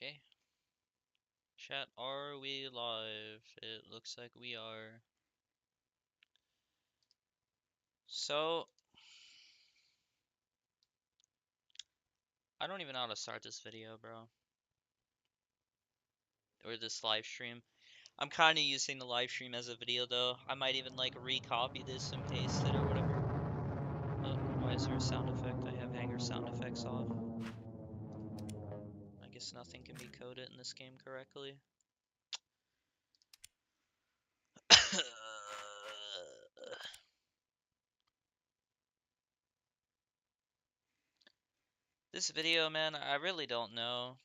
Okay. Chat, are we live? It looks like we are. So, I don't even know how to start this video, bro. Or this live stream. I'm kind of using the live stream as a video, though. I might even, like, recopy this and paste it or whatever. Why is there a sound effect? I have hanger sound effects off. I guess nothing can be coded in this game correctly. This video, man, I really don't know.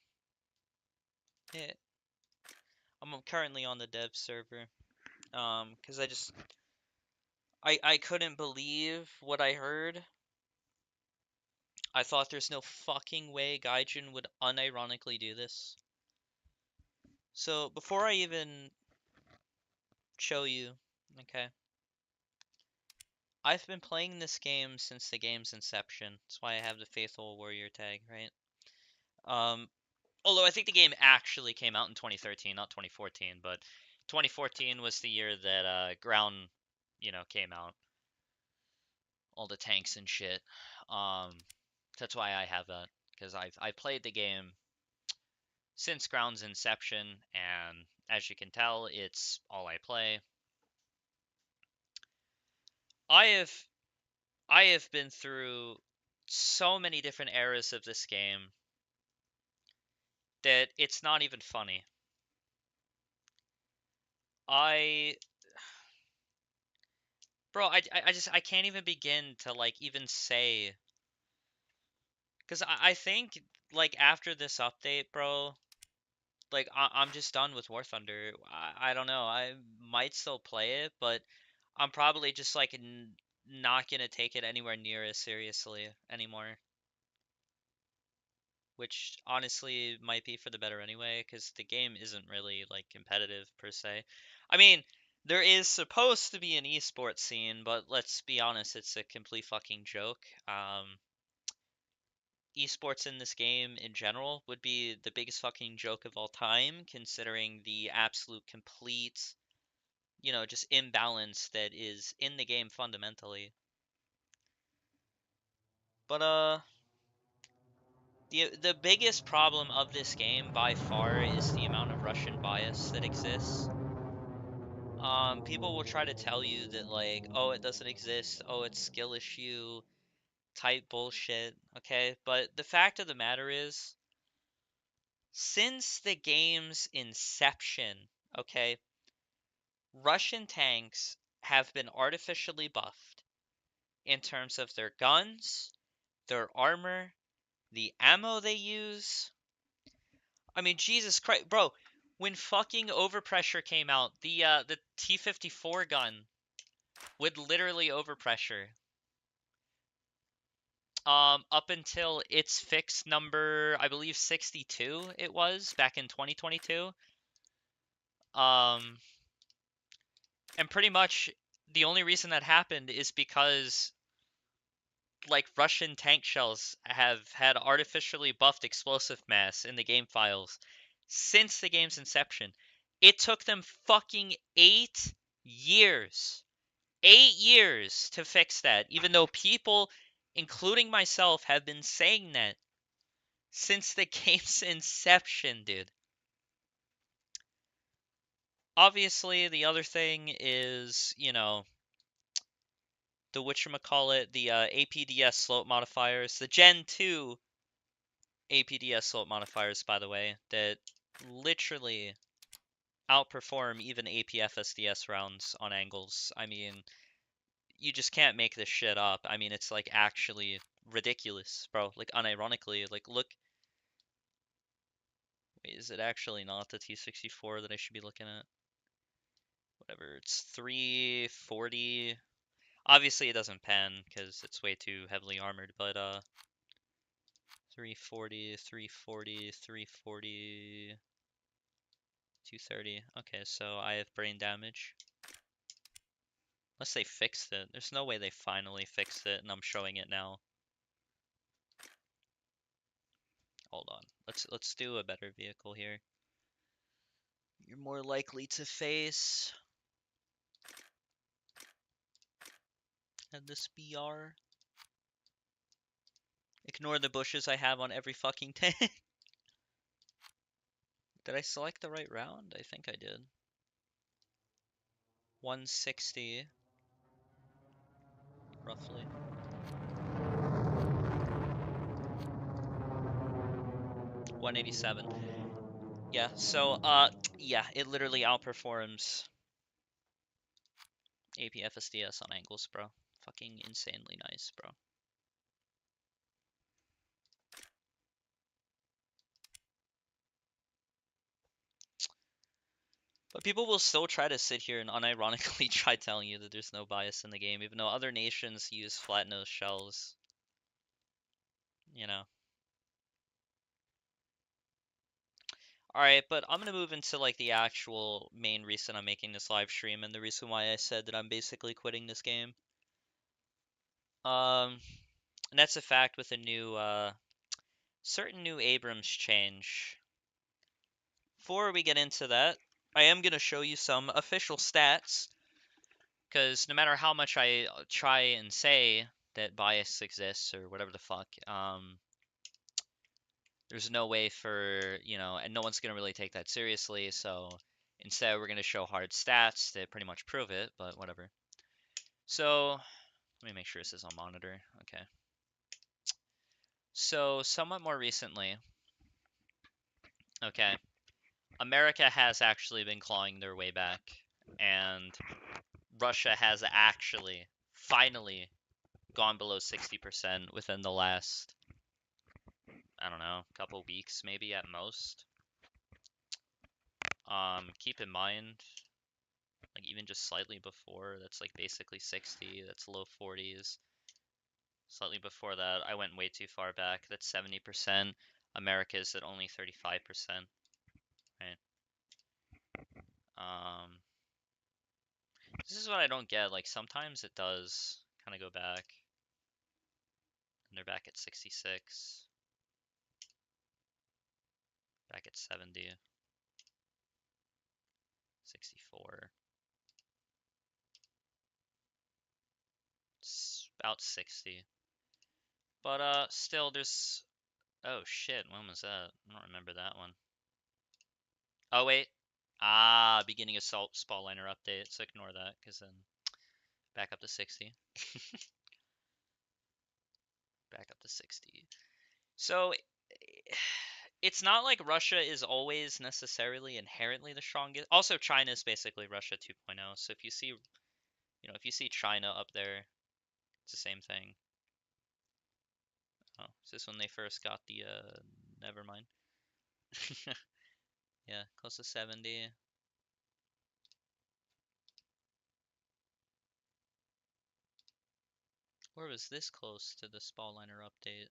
Yeah. I'm currently on the dev server. Because I couldn't believe what I heard. I thought there's no fucking way Gaijin would unironically do this. So, before I even show you, okay, I've been playing this game since the game's inception. That's why I have the Faithful Warrior tag, right? Although I think the game actually came out in 2013, not 2014, but 2014 was the year that Ground, came out. All the tanks and shit. That's why I have that, because I've played the game since Ground's inception, and as you can tell, it's all I play. I have I have been through so many different eras of this game that it's not even funny. I Bro, I can't even begin to like even say, because I think like after this update, bro, like I'm just done with War Thunder. I don't know. I might still play it, but I'm probably just like not gonna take it anywhere near as seriously anymore. Which honestly might be for the better anyway, because the game isn't really like competitive per se. I mean, there is supposed to be an esports scene, but let's be honest, it's a complete fucking joke. Esports in this game in general would be the biggest fucking joke of all time, considering the absolute complete, just imbalance that is in the game fundamentally. But the biggest problem of this game by far is the amount of Russian bias that exists. People will try to tell you that like, oh, it doesn't exist, oh, it's skill issue type bullshit, okay? But the fact of the matter is, since the game's inception, okay, Russian tanks have been artificially buffed in terms of their guns, their armor, the ammo they use. I mean, Jesus Christ, bro, when fucking Overpressure came out, the T-54 gun would literally overpressure. Up until its fix number, I believe 62 it was back in 2022. Um, and pretty much the only reason that happened is because like Russian tank shells have had artificially buffed explosive mass in the game files since the game's inception. It took them fucking 8 years. 8 years to fix that, even though people, including myself, have been saying that since the game's inception, dude. Obviously, the other thing is, the whatchamacallit, the APDS slope modifiers, the Gen 2 APDS slope modifiers, by the way, that literally outperform even APFSDS rounds on angles. I mean, you just can't make this shit up. I mean, it's like actually ridiculous, bro. Like unironically, like look. Wait, is it actually not the T-64 that I should be looking at? Whatever, it's 340. Obviously, it doesn't pan because it's way too heavily armored, but 340, 340, 340, 230. Okay, so I have brain damage. Unless they fixed it. There's no way they finally fixed it and I'm showing it now. hold on. Let's do a better vehicle here. You're more likely to face. And this BR. Ignore the bushes I have on every fucking tank. Did I select the right round? I think I did. 160, roughly. 187. Yeah, so, yeah, it literally outperforms AP FSDS on angles, bro. Fucking insanely nice, bro. But people will still try to sit here and unironically try telling you that there's no bias in the game, even though other nations use flat-nosed shells. You know. Alright, but I'm gonna move into like the actual main reason I'm making this live stream and the reason why I said that I'm basically quitting this game. And that's a fact with a new, certain new Abrams change. Before we get into that, I am gonna show you some official stats, because no matter how much I try and say that bias exists or whatever the fuck, there's no way for, you know, and no one's gonna really take that seriously, so instead we're gonna show hard stats that pretty much prove it, but whatever. So, let me make sure this is on monitor. Okay. So, somewhat more recently, okay, America has actually been clawing their way back, and Russia has actually, finally, gone below 60% within the last, I don't know, couple weeks maybe at most. Keep in mind, like even just slightly before, that's like basically 60, that's low 40s. Slightly before that, I went way too far back, that's 70%. America's at only 35%, right? This is what I don't get, like sometimes it does kind of go back, and they're back at 66, back at 70, 64. It's about 60. But still there's, oh shit, when was that? I don't remember that one. Oh wait. Ah, beginning of spall liner update, so ignore that, because then back up to 60. Back up to 60. So it's not like Russia is always necessarily inherently the strongest. Also, China is basically Russia 2.0. So if you see, you know, if you see China up there, it's the same thing. Oh, is this when they first got the, never mind. Yeah, close to 70. Or was this close to the spall liner update?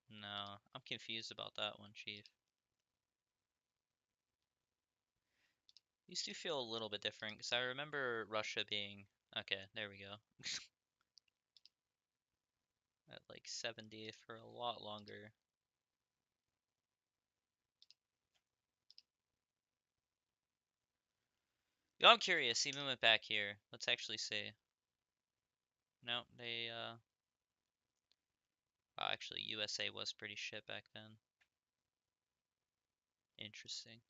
No, I'm confused about that one, Chief. These two feel a little bit different, because I remember Russia being... Okay, there we go. At like 70 for a lot longer. Yo, I'm curious, even with back here. Let's actually see. No, they, oh, actually, USA was pretty shit back then. Interesting.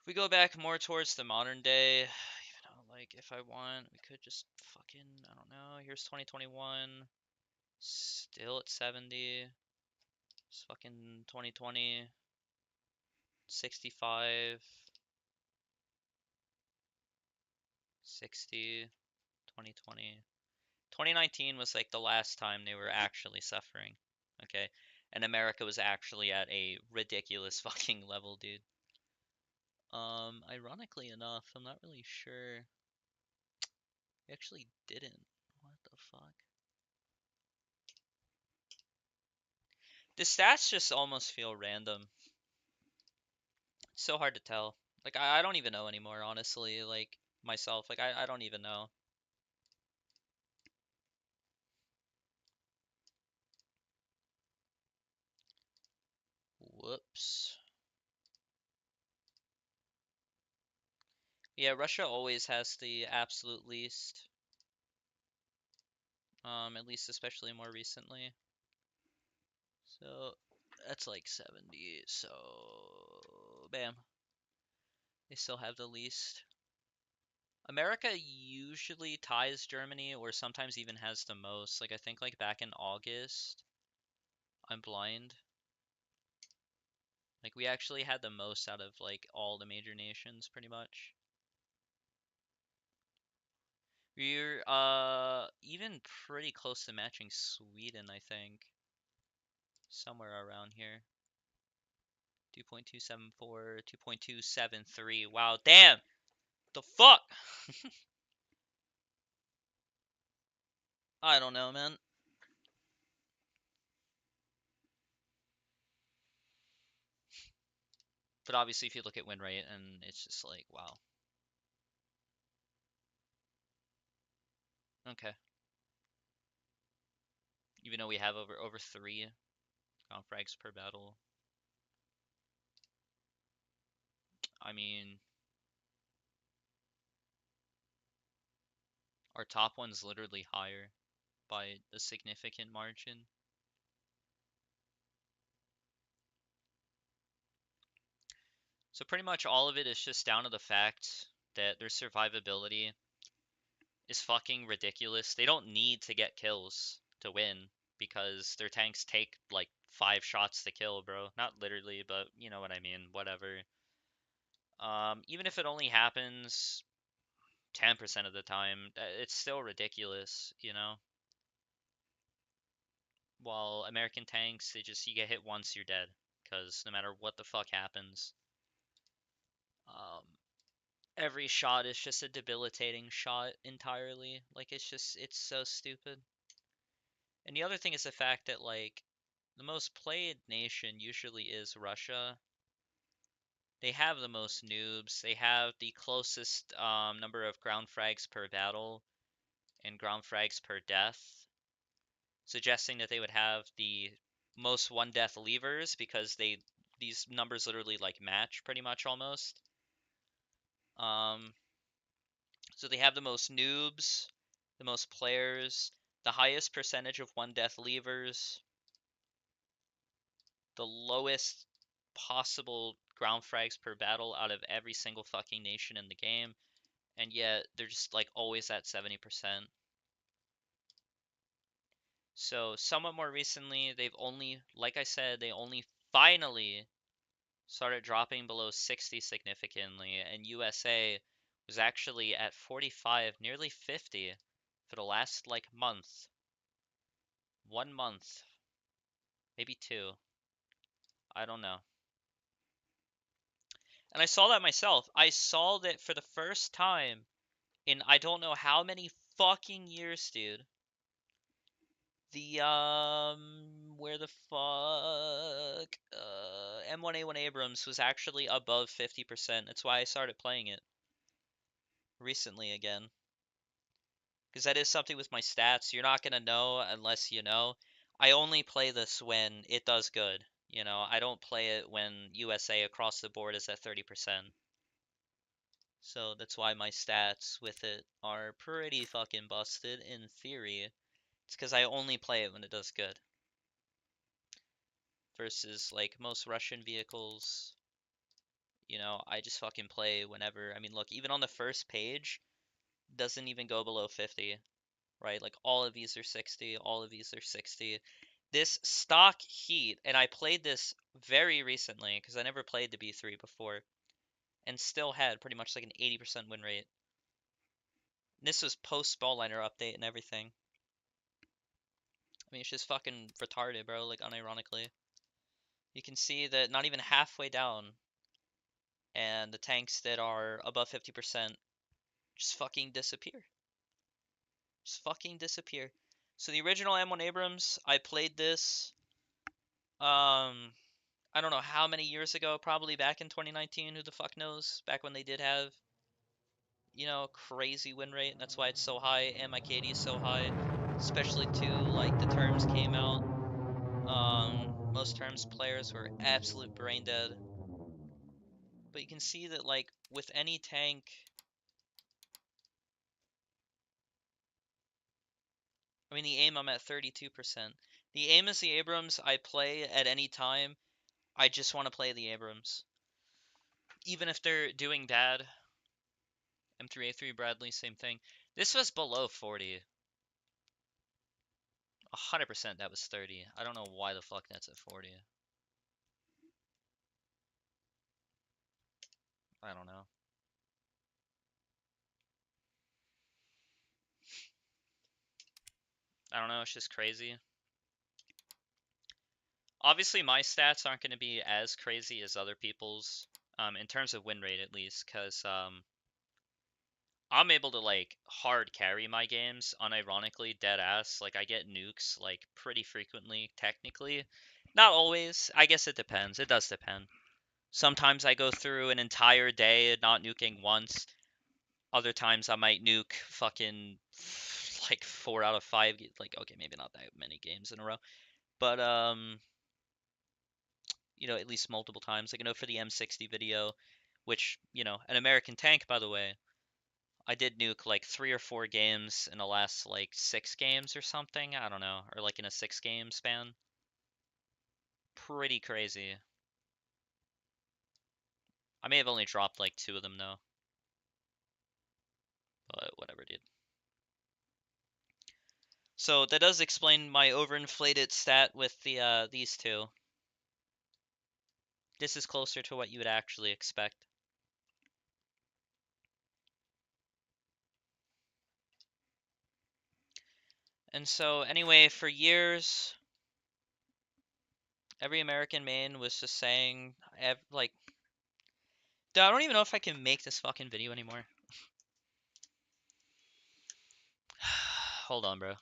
If we go back more towards the modern day, even though, like, if I want, we could just fucking, I don't know, here's 2021, still at 70, it's fucking 2020, 65, 60, 2020. 2019 was like the last time they were actually suffering, okay? And America was actually at a ridiculous fucking level, dude. Ironically enough, I'm not really sure. We actually didn't. What the fuck? The stats just almost feel random. It's so hard to tell. Like, I don't even know anymore, honestly. Like, myself. Like, I don't even know. Whoops. Yeah, Russia always has the absolute least. At least especially more recently. So that's like 70. So bam. They still have the least. America usually ties Germany or sometimes even has the most. Like I think like back in August, I'm blind. Like we actually had the most out of like all the major nations pretty much. We're even pretty close to matching Sweden, I think. Somewhere around here. 2.274, 2.273. Wow, damn! The fuck? I don't know, man. But obviously if you look at win rate and it's just like, wow. Okay. Even though we have over 3 frags per battle. I mean, our top one's literally higher by a significant margin. So pretty much all of it is just down to the fact that their survivability is fucking ridiculous. They don't need to get kills to win because their tanks take like 5 shots to kill, bro. Not literally, but you know what I mean. Whatever. Even if it only happens 10% of the time, it's still ridiculous, you know? While American tanks, you get hit once, you're dead. Because no matter what the fuck happens, um, every shot is just a debilitating shot entirely. Like, it's so stupid. And the other thing is the fact that, like, the most played nation usually is Russia. They have the most noobs. They have the closest number of ground frags per battle and ground frags per death, suggesting that they would have the most one death levers because these numbers literally like match pretty much almost. Um, so they have the most noobs, the most players, the highest percentage of one death levers, the lowest possible ground frags per battle out of every single fucking nation in the game, and yet they're just like always at 70%. So somewhat more recently, they've only, like I said, they only finally started dropping below 60 significantly, and USA was actually at 45, nearly 50 for the last like month. 1 month, maybe 2. I don't know. And I saw that myself. I saw that for the first time in I don't know how many fucking years, dude. The where the fuck M1A1 Abrams was actually above 50%. That's why I started playing it recently again. Because that is something with my stats. You're not gonna know unless you know. I only play this when it does good. You know, I don't play it when USA across the board is at 30%. So that's why my stats with it are pretty fucking busted in theory. It's because I only play it when it does good. Versus like most Russian vehicles, you know, I just fucking play whenever. I mean, look, even on the first page, doesn't even go below 50, right? Like all of these are 60, all of these are 60. This stock heat, and I played this very recently because I never played the B3 before, and still had pretty much like an 80% win rate. And this was post Ball-Liner update and everything. I mean, it's just fucking retarded, bro, like unironically. You can see that not even halfway down, and the tanks that are above 50% just fucking disappear. Just fucking disappear. So the original M1 Abrams, I played this, I don't know how many years ago, probably back in 2019, who the fuck knows, back when they did have, you know, crazy win rate, and that's why it's so high, and my KD is so high, especially too, like, the terms came out, most terms players were absolute brain dead. But you can see that, like, with any tank, I mean, the aim, I'm at 32%. The aim is the Abrams. I play at any time. I just want to play the Abrams. Even if they're doing bad. M3A3 Bradley, same thing. This was below 40. 100% that was 30. I don't know why the fuck that's at 40. I don't know. I don't know, it's just crazy. Obviously, my stats aren't going to be as crazy as other people's, in terms of win rate at least, because I'm able to, like, hard carry my games, unironically, dead ass. Like, I get nukes, like, pretty frequently, technically. Not always. I guess it depends. It does depend. Sometimes I go through an entire day not nuking once. Other times I might nuke fucking like 4 out of 5. Like, okay, maybe not that many games in a row, but at least multiple times. Like, for the M60 video, which, an American tank, by the way, I did nuke like 3 or 4 games in the last like 6 games or something. I don't know, or like in a 6 game span. Pretty crazy. I may have only dropped like 2 of them though, but whatever, dude. So that does explain my overinflated stat with the these two. This is closer to what you would actually expect. And so anyway, for years, every American main was just saying, like, dude, I don't even know if I can make this fucking video anymore. Hold on, bro.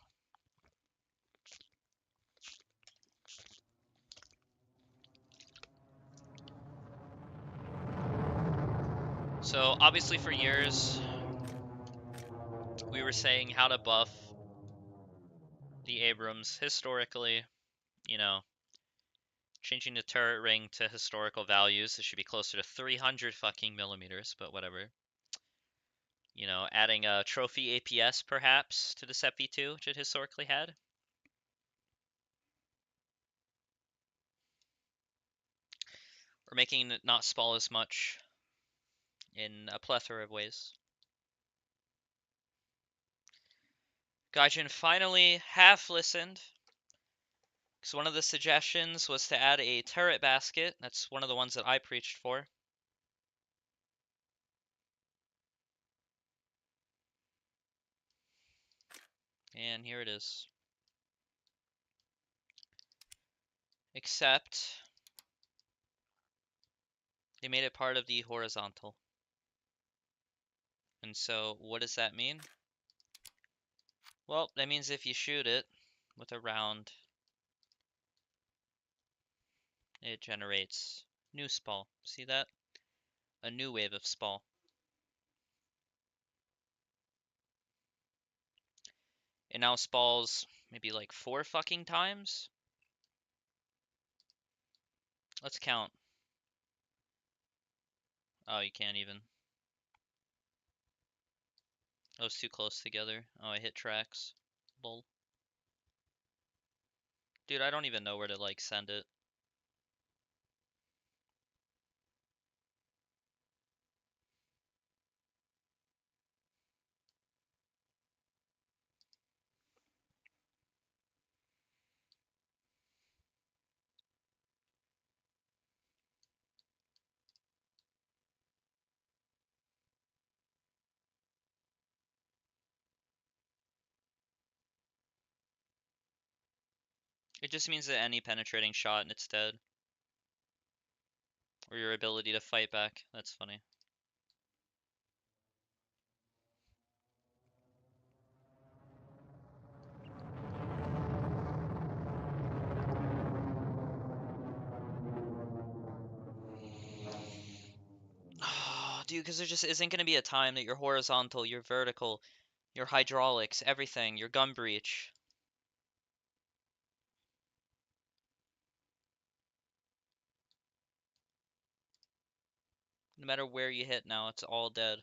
So obviously for years, we were saying how to buff the Abrams historically, you know, changing the turret ring to historical values. It should be closer to 300 fucking millimeters, but whatever. Adding a trophy APS perhaps to the Set V2, which it historically had. Or making it not sprawl as much in a plethora of ways. Gaijin finally half listened, because one of the suggestions was to add a turret basket. That's one of the ones that I preached for. And here it is. Except they made it part of the horizontal. And so what does that mean? Well, that means if you shoot it with a round, it generates new spall. See that? A new wave of spall. It now spalls maybe like 4 fucking times. Let's count. Oh, you can't even. Those too close together. Oh, I hit tracks. Lol. Dude, I don't even know where to, like, send it. It just means that any penetrating shot and it's dead. Or your ability to fight back. That's funny. Dude, because there just isn't going to be a time that your horizontal, your vertical, your hydraulics, everything, your gun breach. No matter where you hit now, it's all dead.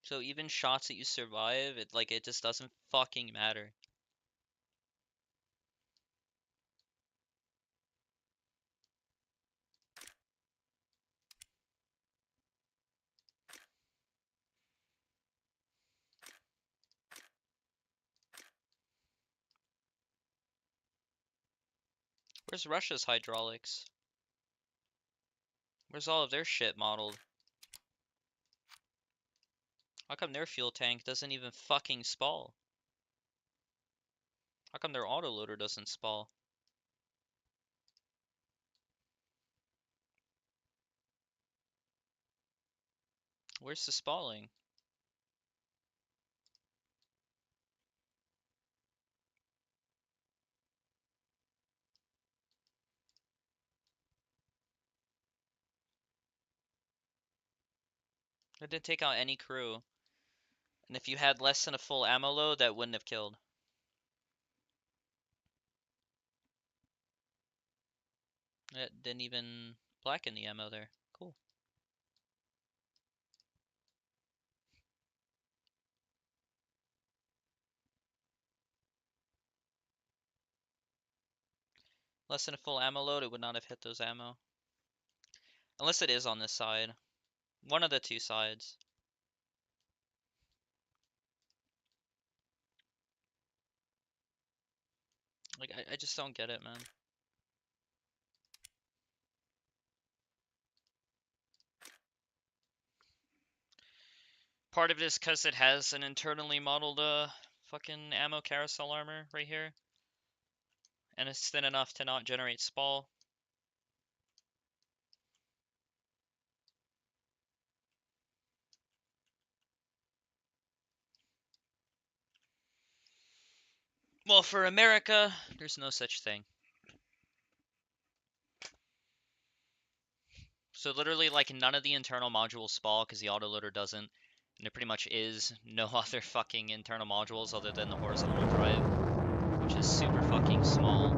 So even shots that you survive, it just doesn't fucking matter. Where's Russia's hydraulics? Where's all of their shit modeled? How come their fuel tank doesn't even fucking spall? How come their autoloader doesn't spall? Where's the spalling? It didn't take out any crew. And if you had less than a full ammo load, that wouldn't have killed. It didn't even blacken the ammo there. Cool. Less than a full ammo load, it would not have hit those ammo. Unless it is on this side. One of the two sides. Like, I just don't get it, man. Part of it is because it has an internally modeled fucking ammo carousel armor right here. And it's thin enough to not generate spall. Well, for America, there's no such thing. So literally, like, none of the internal modules spall because the autoloader doesn't. And there pretty much is no other fucking internal modules other than the horizontal drive, which is super fucking small.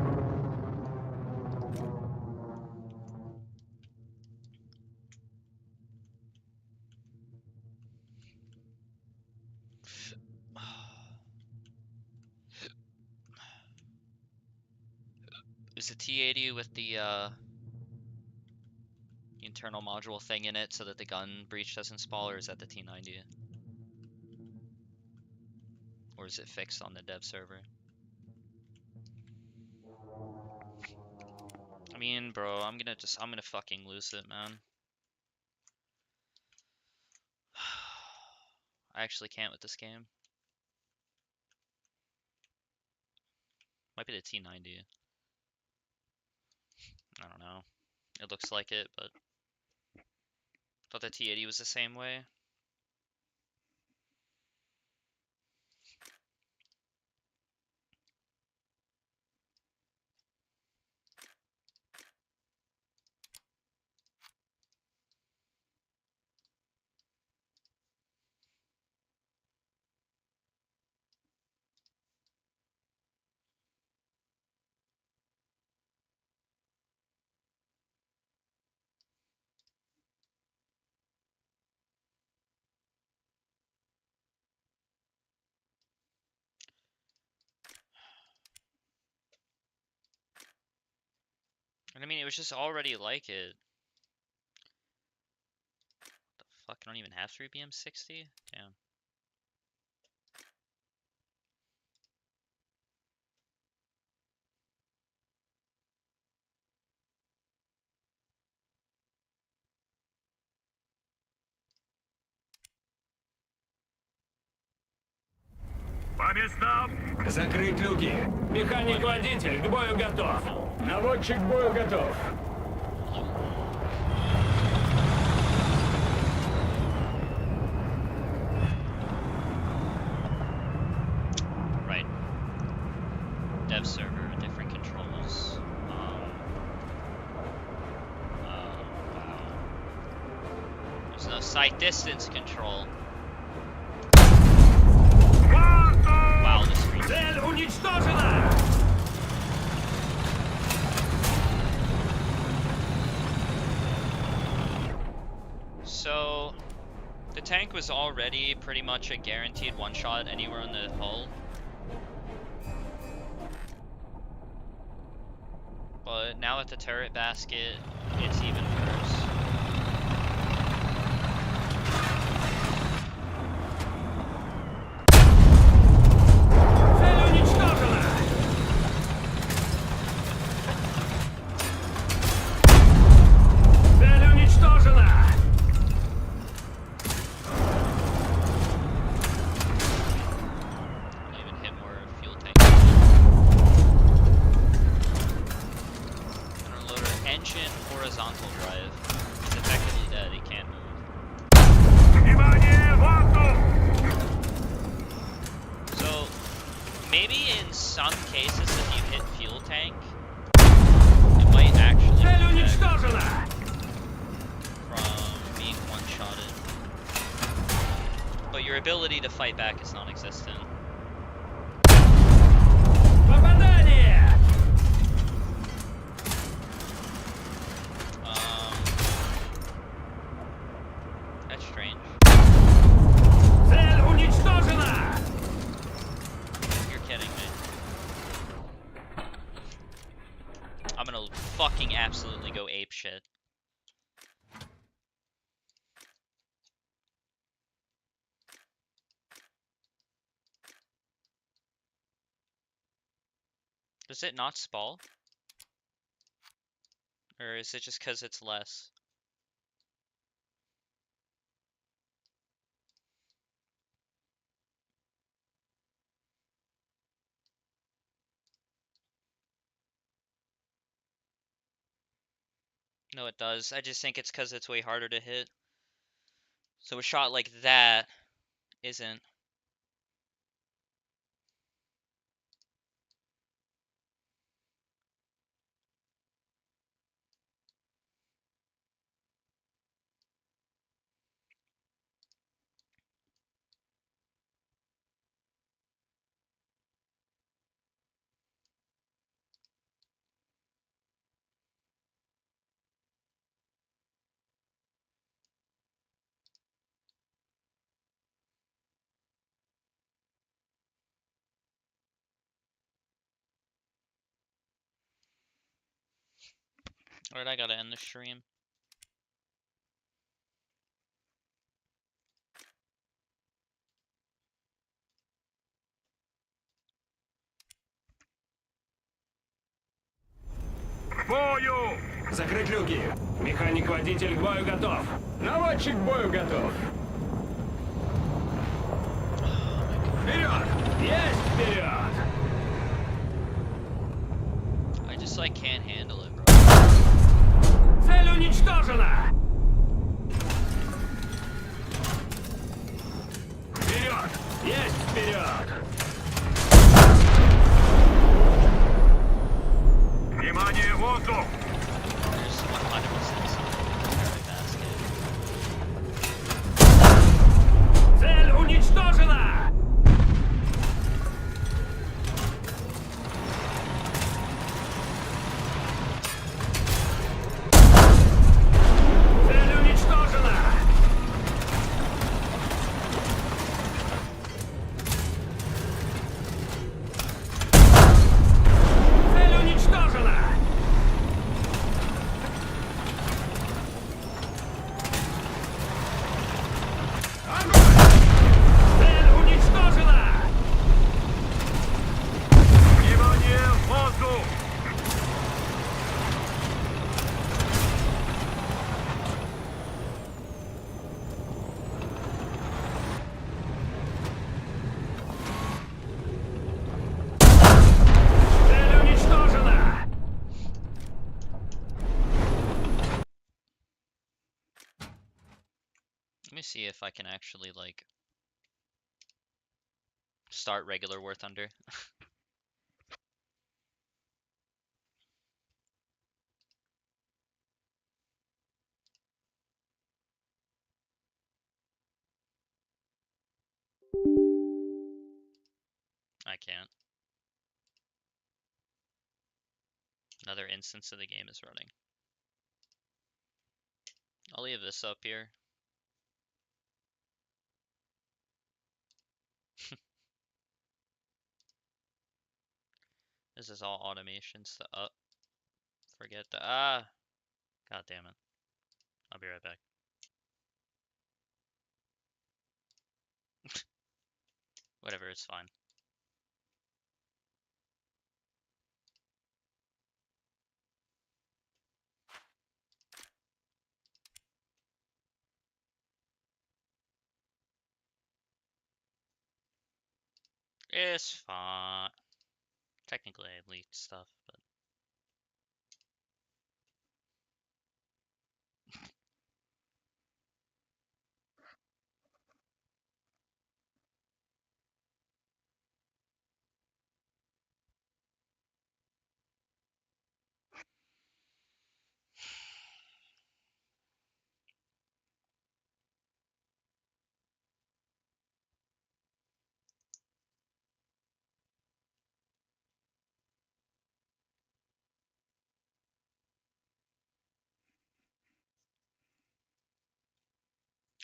Is the T80 with the internal module thing in it so that the gun breach doesn't spall, or is that the T90? Or is it fixed on the dev server? I mean, bro, I'm gonna fucking lose it, man. I actually can't with this game. Might be the T90. I don't know. It looks like it, but thought the T80 was the same way. And I mean, it was just already like it. What the fuck? I don't even have 3BM 60? Damn. По местам! Закрыть люки. Механик-водитель, к бою готов! Наводчик к бою готов. Right. Dev server, different controls. Wow. There's no sight distance control. tank was already pretty much a guaranteed one-shot anywhere in the hull. But now with the turret basket, it's even worse. Цель уничтожена! Цель уничтожена! Don't even hit more fuel tanks. Unloader engine horizontal drive. He's effectively dead, he can't move. Внимание! Воздух! So, maybe in some cases if you hit fuel tank, it might actually Цель protect уничтожена! from being one-shotted. But your ability to fight back is non-existent. Попадание! That's strange. Цель уничтожена! You're kidding me. I'm gonna fucking absolutely go ape shit. Does it not spall? Or is it just because it's less? No, it does. I just think it's because it's way harder to hit. So a shot like that isn't. Alright, I gotta end the stream. К бою! Закрыть люки. Механик-водитель к бою готов. Наводчик к бою готов. Вперед! Есть вперед! I just like can't handle it, bro. Цель уничтожена! Вперед! Есть вперед! Внимание, воздух! There's 100% something basket. Цель уничтожена! Цель уничтожена! Цель уничтожена! Огонь! Цель уничтожена! Внимание, воздух! Цель уничтожена! Let me see if I can actually, like, start regular War Thunder. I can't. Another instance of the game is running. I'll leave this up here. This is all automations. The up. Forget the God damn it. I'll be right back. Whatever, it's fine. It's fine. Technically, I leaked stuff, but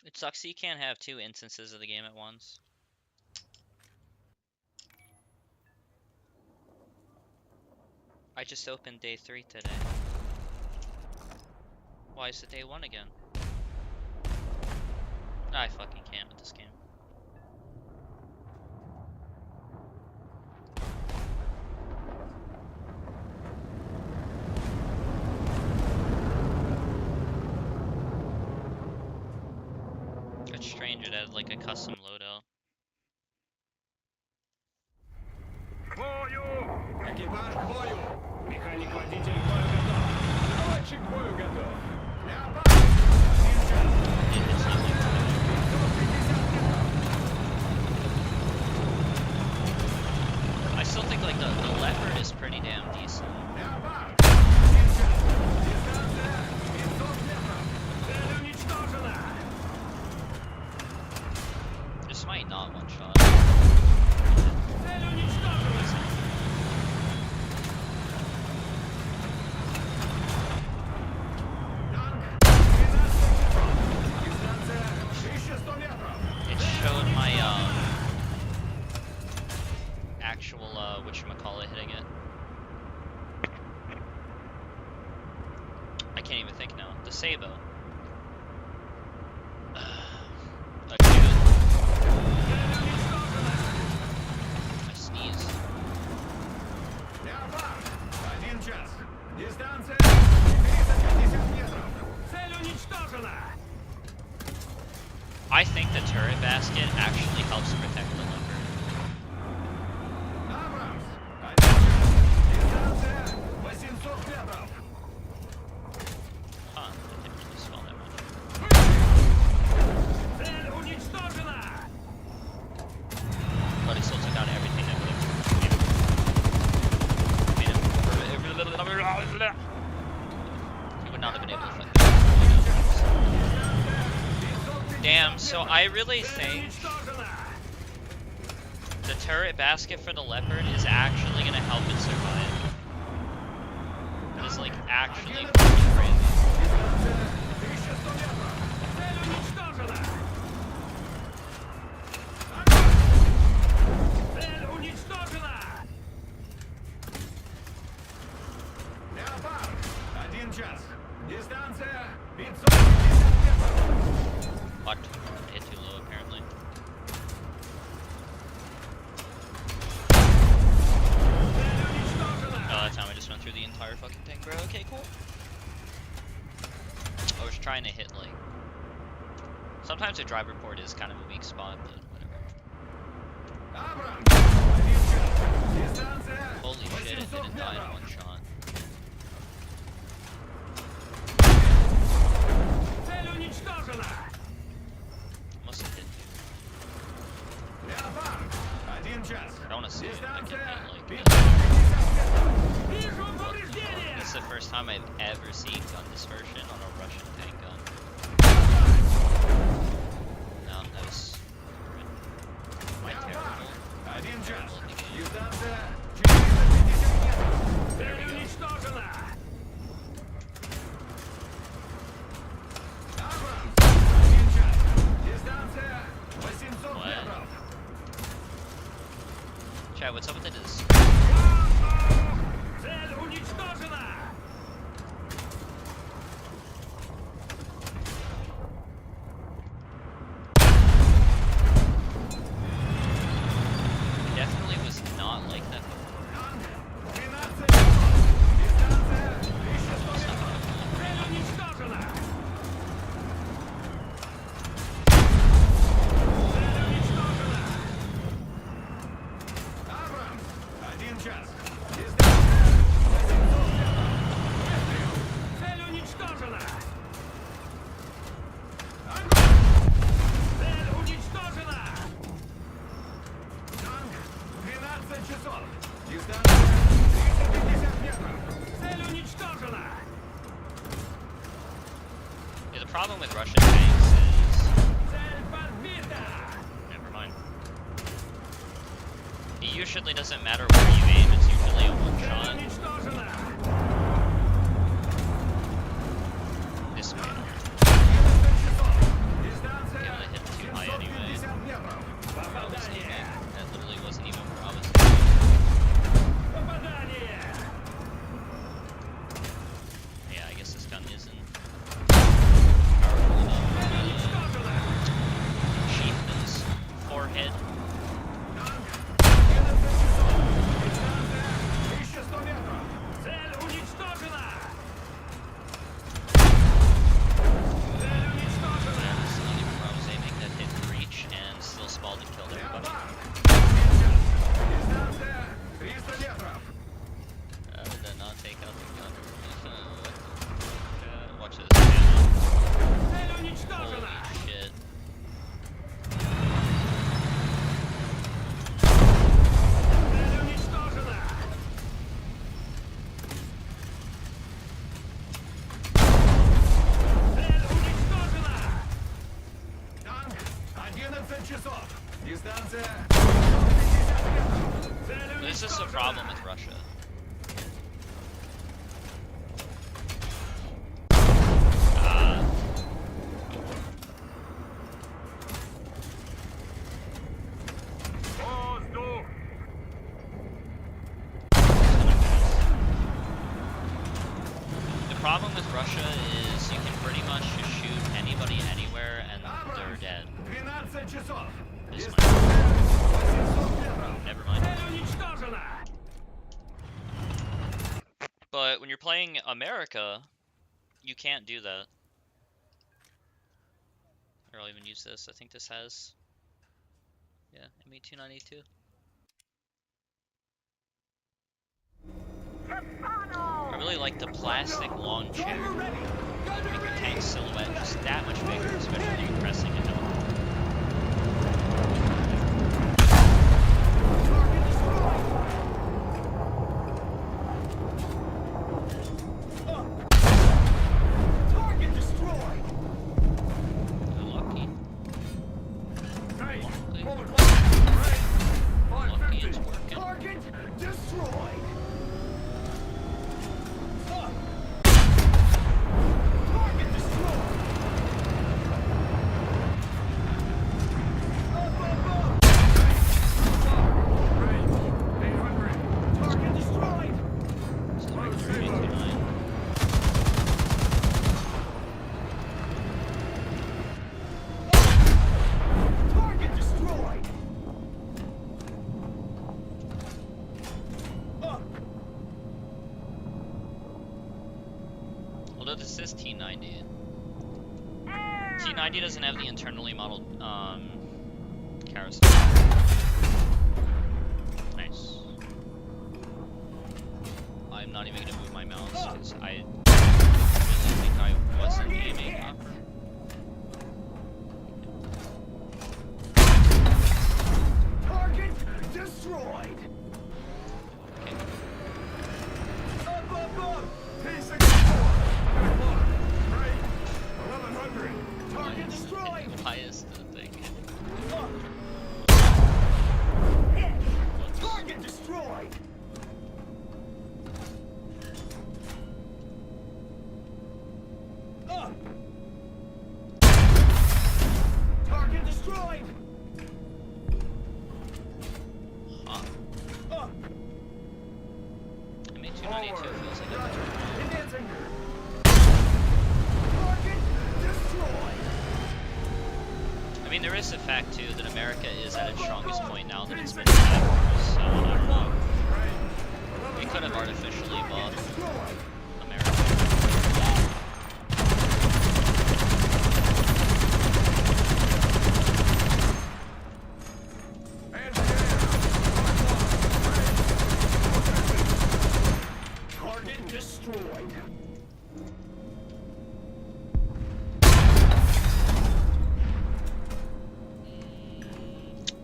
it sucks you can't have two instances of the game at once. I just opened day 3 today. Why is it day 1 again? I fucking can't with this game. It's strange it had like a custom loadout. К бою! Экипаж к бою! Механик-водитель к бою готов! Наводчик к бою готов! Леопард! It's not like I still think like the leopard is pretty damn decent. Леопард! Дистанция 500 метров! Цель уничтожена! This might not one shot. Цель уничтожена! Танк 12 метров! Дистанция 1100 метров! It showed my actual whatchamacallit hitting it. I can't even think now. The Sabo. A dude. I sneezed. Леопард! 1 час! Дистанция 450 метров! Цель уничтожена! I think the turret basket actually helps protect the leopard. Абрамс! 1 час! Дистанция 800 метров! Huh, it didn't really smell that much. Цель уничтожена! But it still took out everything that would have made him. He would not have been able to fight. Damn, so I really think Уничтожена! the turret basket for the leopard is actually gonna help it survive. It's like actually fucking crazy. Дистанция 1100 метров! Цель уничтожена! Цель уничтожена! Леопард! 1 час! Дистанция 550 метров! What? Hit too low apparently. Цель уничтожена! Oh, that time I just went through the entire fucking thing, bro. Okay, cool. I was trying to hit like. Sometimes the driver port is kind of a weak spot, but whatever. Абрамс! 1 час! Дистанция Holy shit, it 800 didn't die in метров! one shot. Цель уничтожена! Must have hit. Леопард! 1 час! I don't want to see it. I can Дистанция hit like. 550 метров! Вижу повреждения! This is the first time I've ever seen gun dispersion on a Russian tank gun. No, that was. Am I terrible? 1 час! Terrible at the game? Дистанция 450 метров! Цель уничтожена! Абрамс! 1 час! Дистанция 800 What? метров! Chat, what's up with it is Цель уничтожена! it definitely was not like that before. 12 часов. Дистанция 1100 метров. Цель уничтожена! Цель уничтожена! Абрамс, 1 час. Дистанция 800 метров. Выстрел. Цель уничтожена! Абрамс, Цель уничтожена! танк 12 часов. Дистанция 350 метров. Цель уничтожена! Yeah, the problem with Russian tanks is Цель подбита! never mind. It usually doesn't matter where you aim, it's usually a one Цель shot. уничтожена! This way. 11 часов. Дистанция Yeah, I hit too high anyway. 750 метров. Where I was aiming. Попадание! That literally wasn't even where I was aiming. Попадание! Yeah, I guess this gun isn't powerful enough. Цель уничтожена! Chieftain's forehead. Танк 11 часов. Дистанция 1100 метров. Цель уничтожена! Цель уничтожена! This is not even where I was aiming. That hit reach and still spalled and killed everybody. Леопард 1 час. Дистанция 300 метров. How did that not take out the gun? Watch this. Cannon. Цель уничтожена! Holy shit. Цель уничтожена! Цель уничтожена! Танк 11 часов. Дистанция 150 метров. Цель This is the уничтожена! problem with Russia. Воздух! The problem with Russia is you can pretty much just shoot anybody anywhere and they're Абрамс dead. 12 часов. This Дистанция 800 метров. Never mind. Цель уничтожена! But when you're playing America, you can't do that. Or I'll even use this. I think this has, yeah, ME292. I really like the plastic lawn chair. Gunner ready. Gunner Make your ready. tank silhouette just that much bigger, especially when you're pressing it down. Target destroyed. Target destroyed. You're lucky. Hey, Luckily. pull the clock. Right. Lucky 550. it's working. Target destroyed. Target destroyed. Up, up, up. Right. 800. Target destroyed. So like 329. Target destroyed. Up. Although this is T90. T90 doesn't have the internally modeled carousel. Nice. I'm not even gonna move my mouse because I really think I wasn't aiming proper. Target destroyed. Okay. Up, up, up. T-64. Good luck. Right. 1100. Target destroyed. Why is the thing? Up. Hit. Target destroyed. Up. T92 feels like a better round. Advancing. Target destroyed. I mean, there is the fact too that America is at its strongest point now that it's been in wars, so I don't know. We could have artificially bought America. Target destroyed.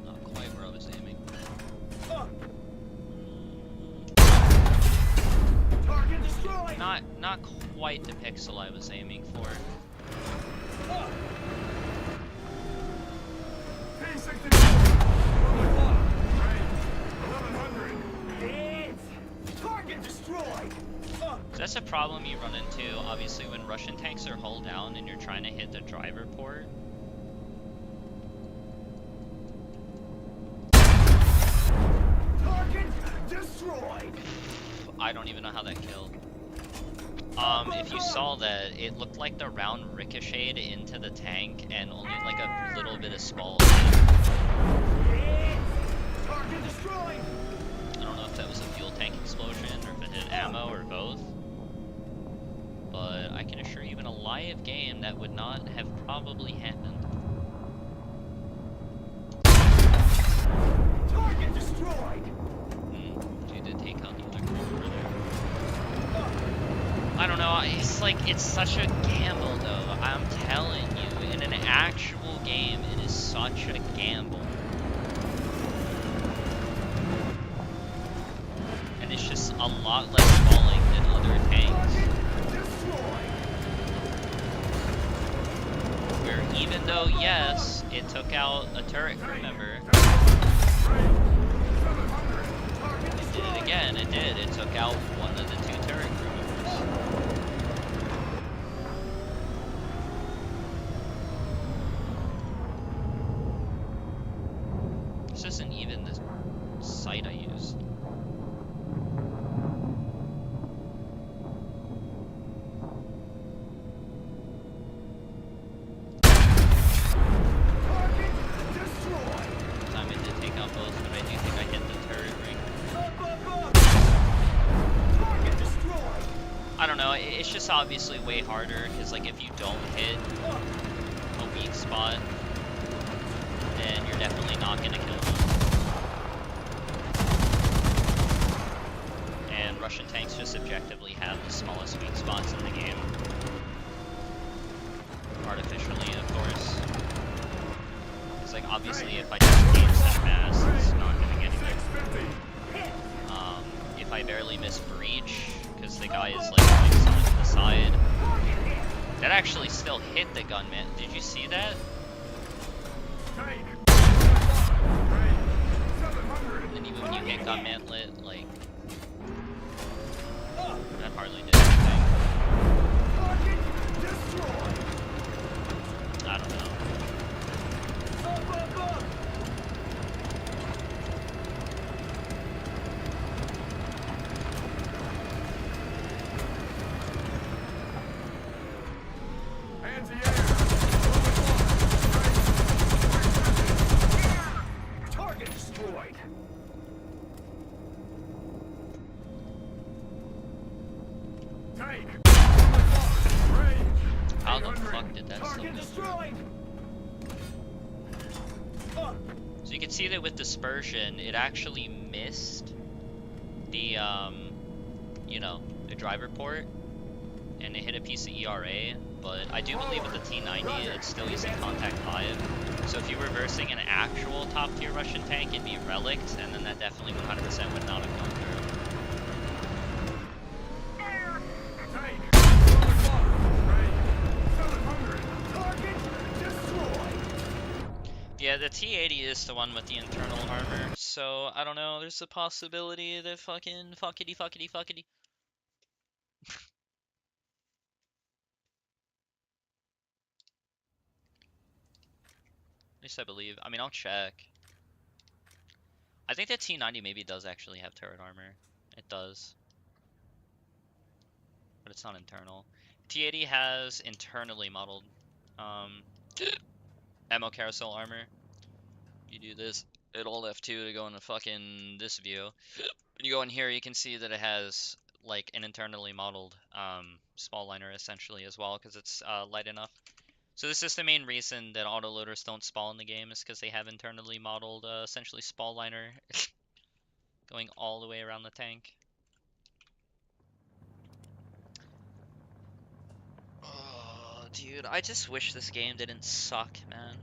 Not quite where I was aiming. Target destroyed. Not quite the pixel I was aiming for. P-64. 1100. It's target destroyed. So that's a problem you run into, obviously, when Russian tanks are hull down and you're trying to hit the driver port. Target destroyed. I don't even know how that killed. If you saw that, it looked like the round ricocheted into the tank and only like a little bit of spall. Target destroyed. I don't know if that was a fuel tank explosion or if it hit ammo or both. But I can assure you in a live game that would not have probably happened. Target destroyed. You did take out the other crew there. I don't know, it's like, it's such a gamble though. I'm telling you, in an actual game, it is such a gamble. And it's just a lot less falling than other tanks. Where even though, yes, it took out a turret crew member, it did it again, it did. It took out one of the two turret crew members. This isn't even the sight I used. Time it did take out both, but I do think I hit the turret ring. I don't know, it's just obviously way harder, because like if you don't hit a weak spot, then you're definitely not going to kill them. And Russian tanks just objectively have the smallest weak spots in the game. Artificially, of course. It's like, obviously, if I just aim set mass, it's not going to get anywhere. If I barely miss breach, because the guy is like going someone to the side, that actually still hit the gunman. Did you see that? And even when you hit gunmanlet, like, that hardly did anything. I don't know. Target destroyed. Tank. How the fuck did that still Target go? destroyed. So you can see that with dispersion, it actually missed the, you know, the driver port, and it hit a piece of ERA, but I do believe with the T90, it's still using contact 5. So if you're reversing an actual top-tier Russian tank, it'd be relicked, and then that definitely 100% would not have gone through. Tank. 700. Target destroyed. Yeah, the T80 is the one with the internal armor, so I don't know, there's a possibility that fucking fuckity. At least I believe. I mean, I'll check. I think the T90 maybe does actually have turret armor. It does. but it's not internal. T80 has internally modeled um, ammo carousel armor. You do this, it'll F2 to go into fucking this view. When you go in here, you can see that it has like an internally modeled small liner essentially as well, because it's light enough. So this is the main reason that autoloaders don't spawn in the game, is because they have internally modeled essentially small liner going all the way around the tank. Oh, dude, I just wish this game didn't suck, man.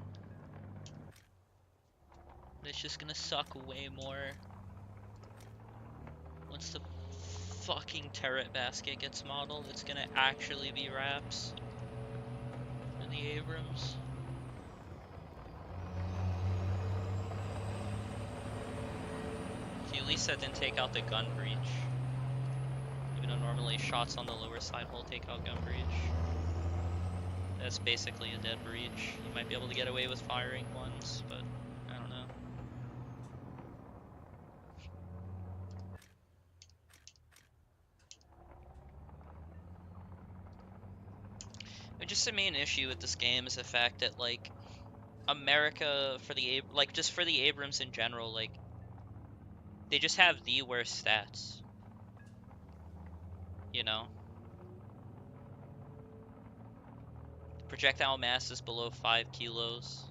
It's just gonna suck way more once the fucking turret basket gets modeled. It's gonna actually be wraps in the Abrams. See, at least that didn't take out the gun breach. Even though normally shots on the lower side will take out gun breach. That's basically a dead breach. You might be able to get away with firing ones, but I don't know. But just the main issue with this game is the fact that, like, America for the just for the Abrams in general, like, they just have the worst stats. You know? Projectile mass is below 5 kilos.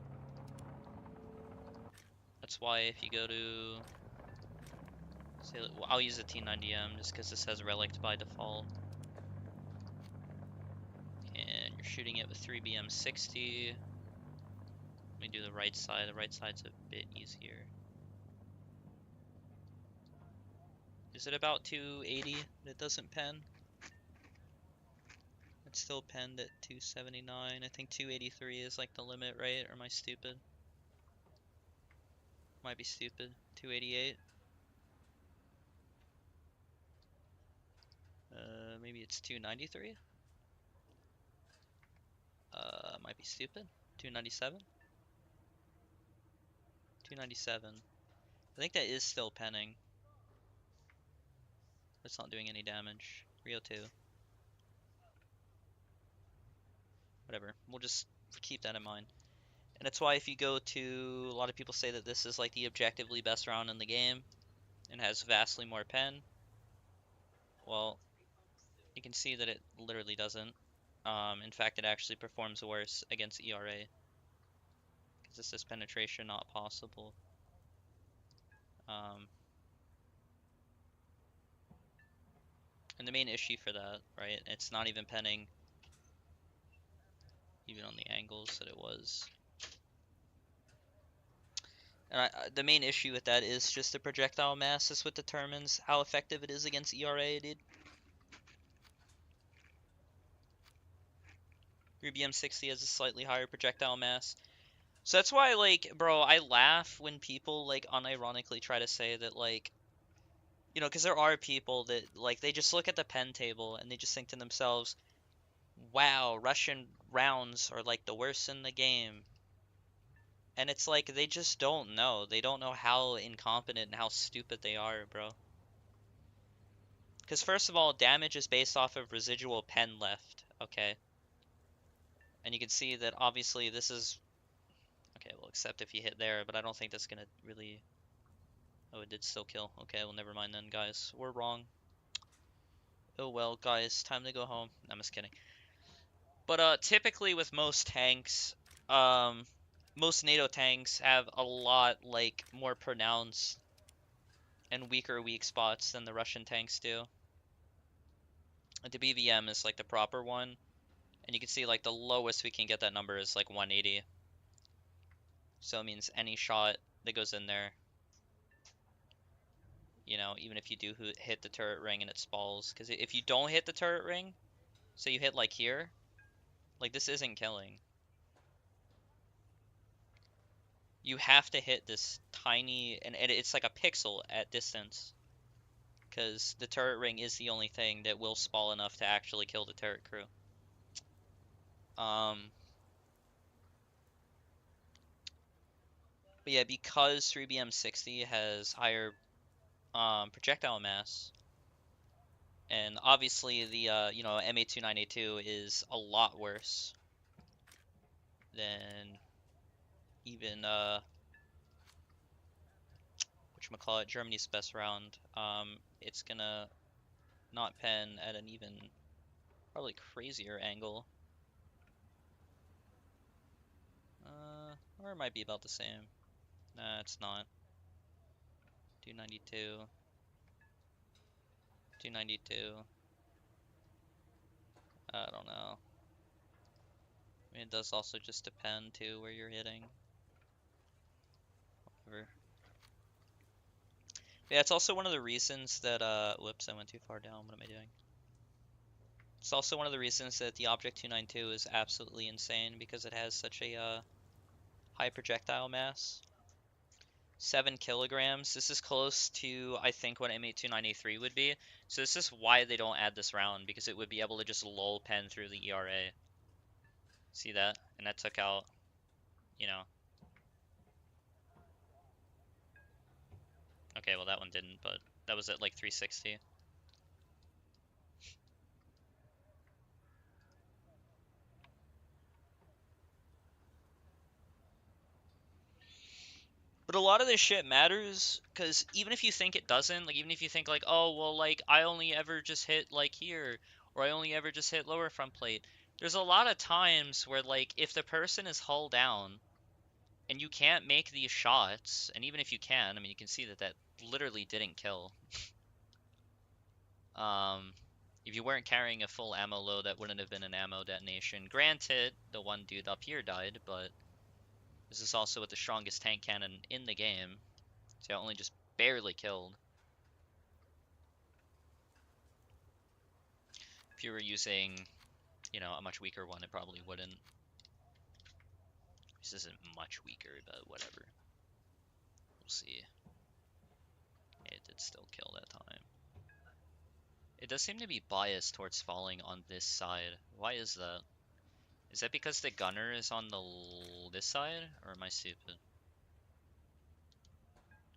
That's why if you go to, say, well, I'll use a T90M just because this has relict by default. And you're shooting it with 3BM60. Let me do the right side. The right side's a bit easier. Is it about 280 that it doesn't pen? It's still penned at 279. I think 283 is like the limit, right? Or am I stupid? Might be stupid. 288. Maybe it's 293. Might be stupid. 297. 297. I think that is still penning. It's not doing any damage. 302. Whatever. We'll just keep that in mind. And that's why if you go to, a lot of people say that this is like the objectively best round in the game and has vastly more pen. Well, you can see that it literally doesn't. In fact, it actually performs worse against ERA. Because this is penetration not possible. And the main issue for that, right, it's not even penning even on the angles that it was. And the main issue with that is just the projectile mass. Is what determines how effective it is against ERA, dude. 3BM60 has a slightly higher projectile mass. So that's why, like, bro, I laugh when people, like, unironically try to say that, like, you know, because there are people that, like, they just look at the pen table and they just think to themselves, wow, Russian rounds are, like, the worst in the game. And it's like, they just don't know. They don't know how incompetent and how stupid they are, bro. Because first of all, damage is based off of residual pen left, okay? And you can see that obviously this is... Okay, well, except if you hit there, but I don't think that's gonna really... Oh, it did still kill. Okay, well, never mind then, guys. We're wrong. Oh well, guys, time to go home. I'm just kidding. But typically with most tanks, most NATO tanks have a lot, like, more pronounced and weaker weak spots than the Russian tanks do. And the BVM is, like, the proper one. And you can see, like, the lowest we can get that number is, like, 180. So it means any shot that goes in there, you know, even if you do hit the turret ring and it spalls. Because if you don't hit the turret ring, so you hit, like, here, like, this isn't killing. You have to hit this tiny, and it's like a pixel at distance. Because the turret ring is the only thing that will spall enough to actually kill the turret crew. But yeah, because 3BM60 has higher projectile mass, And obviously the you know, MA29A2 is a lot worse than even whatchamacallit, Germany's best round. It's gonna not pen at an even probably crazier angle. Or it might be about the same. Nah, it's not. 292. 292. I don't know. I mean, it does also just depend too where you're hitting. Whatever. Yeah, it's also one of the reasons that whoops, I went too far down. What am I doing? It's also one of the reasons that the Object 292 is absolutely insane because it has such a high projectile mass. 7 kilograms. This is close to, I think, what M8293 would be. So this is why they don't add this round, because it would be able to just lull pen through the ERA. See that? And that took out, you know. Okay, well that one didn't, but that was at like 360. But a lot of this shit matters, because even if you think it doesn't, like even if you think like, oh, well, like I only ever just hit like here, or I only ever just hit lower front plate, there's a lot of times where like if the person is hull down and you can't make these shots, and even if you can, I mean, you can see that that literally didn't kill. If you weren't carrying a full ammo load, that wouldn't have been an ammo detonation. Granted, the one dude up here died, but this is also with the strongest tank cannon in the game. So I only just barely killed. If you were using, you know, a much weaker one, it probably wouldn't. This isn't much weaker, but whatever. We'll see. It did still kill that time. It does seem to be biased towards falling on this side. Why is that? Is that because the gunner is on the this side, or am I stupid?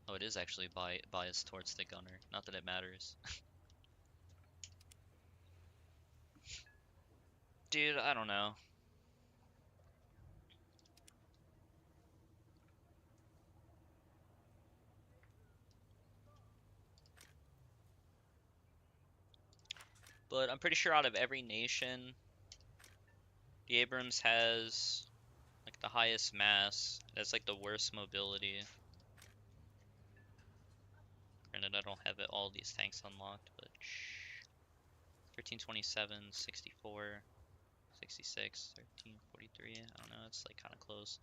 Oh, it is actually biased towards the gunner. Not that it matters. Dude, I don't know. But I'm pretty sure out of every nation, the Abrams has like the highest mass. That's like the worst mobility. Granted, I don't have all these tanks unlocked, but 1327, 64, 66, 1343. I don't know, it's like kind of close.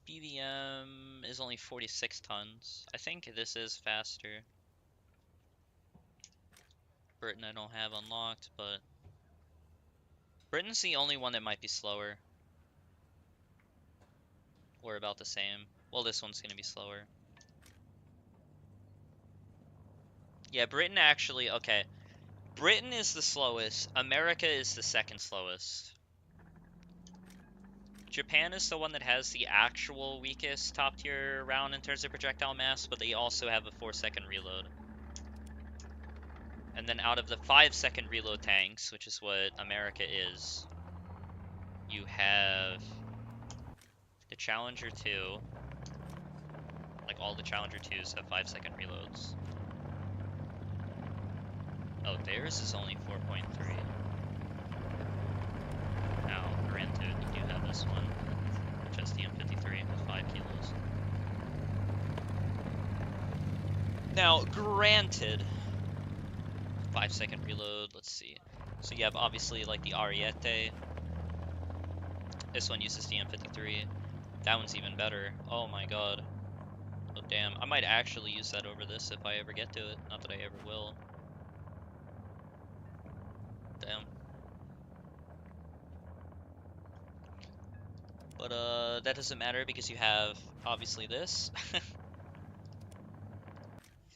BVM is only 46 tons. I think this is faster. Britain I don't have unlocked, but Britain's the only one that might be slower. Or about the same. Well, this one's gonna be slower. Yeah, Britain actually, okay. Britain is the slowest. America is the second slowest. Japan is the one that has the actual weakest top tier round in terms of projectile mass, but they also have a 4-second reload. And then out of the 5-second reload tanks, which is what America is, you have the Challenger 2. Like all the Challenger 2s have 5-second reloads. Oh, theirs is only 4.3. Now, granted, you do have this one, which has the M53 with 5 kilos. Now, granted, 5-second reload, let's see. So you have obviously like the Ariete. This one uses the M53. That one's even better. Oh my god. Oh damn, I might actually use that over this if I ever get to it. Not that I ever will. Damn. But that doesn't matter because you have obviously this.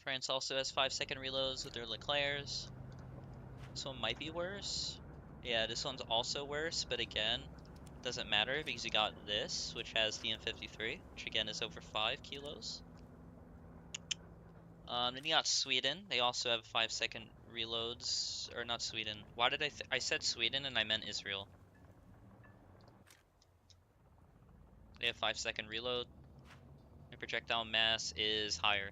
France also has 5-second reloads with their Leclercs. This one might be worse. Yeah, this one's also worse, but again, doesn't matter because you got this, which has the M53, which again is over 5 kilos. Then you got Sweden. They also have a 5-second reloads, or not Sweden. Why did I said Sweden and I meant Israel. They have 5-second reload. Their projectile mass is higher.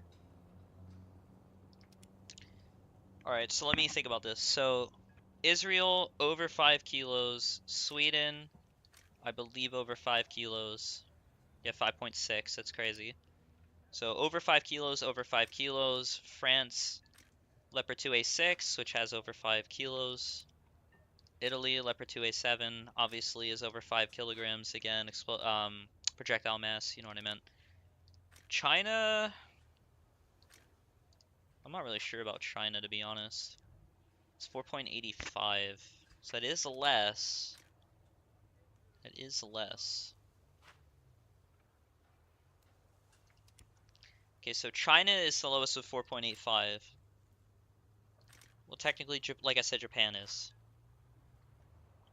Alright, so let me think about this. So, Israel, over 5 kilos. Sweden, I believe over 5 kilos. Yeah, 5.6, that's crazy. So, over 5 kilos, over 5 kilos. France, Leopard 2A6, which has over 5 kilos. Italy, Leopard 2A7, obviously is over 5 kilograms. Again, projectile mass, you know what I meant. China, I'm not really sure about China, to be honest. It's 4.85, so it is less. It is less. Okay, so China is the lowest with 4.85. Well, technically, like I said, Japan is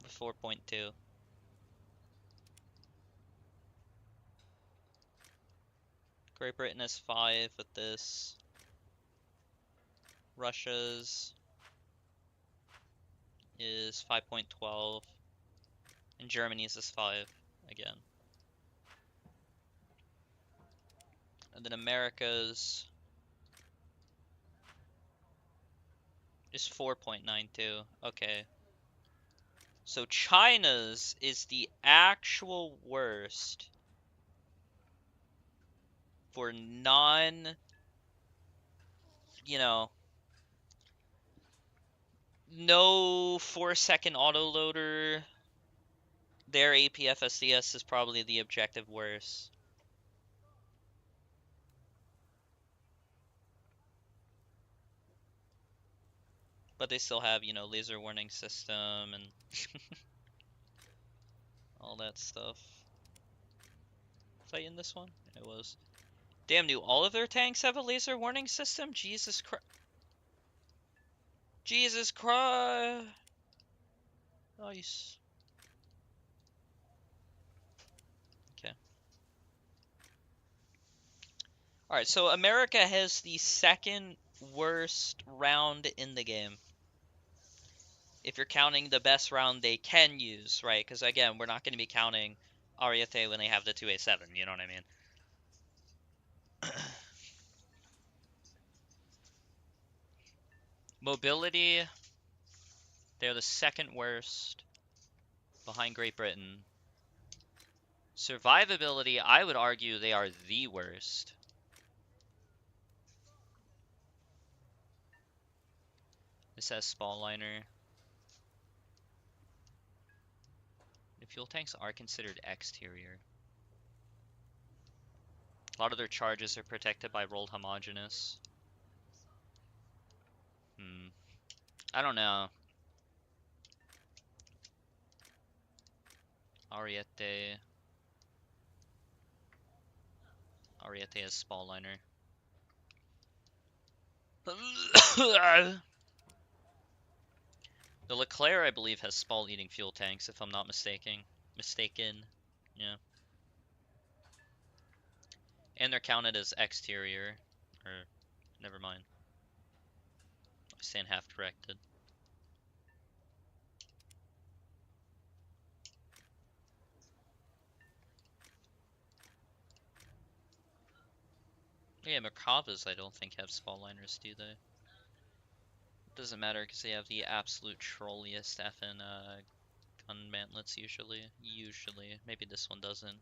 with 4.2. Great Britain is 5 with this. Russia's is 5.12. And Germany's is 5 again. And then America's is 4.92. Okay. So China's is the actual worst for non, you know, no 4-second autoloader. Their APFSDS is probably the objective worst. But they still have, you know, laser warning system and all that stuff. Was I in this one? It was. Damn, do all of their tanks have a laser warning system? Jesus Christ. Jesus Christ. Nice. Okay. Alright, so America has the second worst round in the game. If you're counting the best round they can use, right? Because again, we're not going to be counting Ariete when they have the 2A7, you know what I mean? Mobility, they're the second worst behind Great Britain. Survivability, I would argue they are the worst. This has Spall Liner. The fuel tanks are considered exterior. A lot of their charges are protected by rolled homogeneous. I don't know. Ariete. Ariete has Spall Liner. The Leclerc, I believe, has Spall-eating fuel tanks, if I'm not mistaken. Yeah. And they're counted as exterior. Or, never mind. I stand half corrected. Yeah, Merkavas I don't think have Spall Liners, do they? Doesn't matter because they have the absolute trolliest effing gun mantlets usually. Usually. Maybe this one doesn't.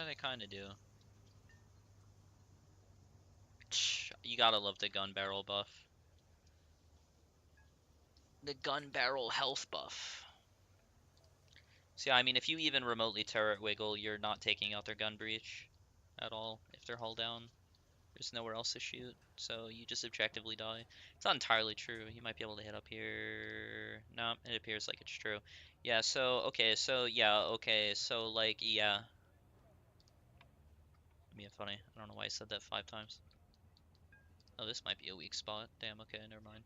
They kinda do. You gotta love the gun barrel buff. The gun barrel health buff. So yeah, I mean, if you even remotely turret wiggle, you're not taking out their gun breach at all if they're hull down. There's nowhere else to shoot, so you just objectively die. It's not entirely true. You might be able to hit up here. No, it appears like it's true. Yeah, so, okay, so, yeah, okay, so, like, yeah. Being funny. I don't know why I said that 5 times. Oh, this might be a weak spot. Damn, okay, never mind.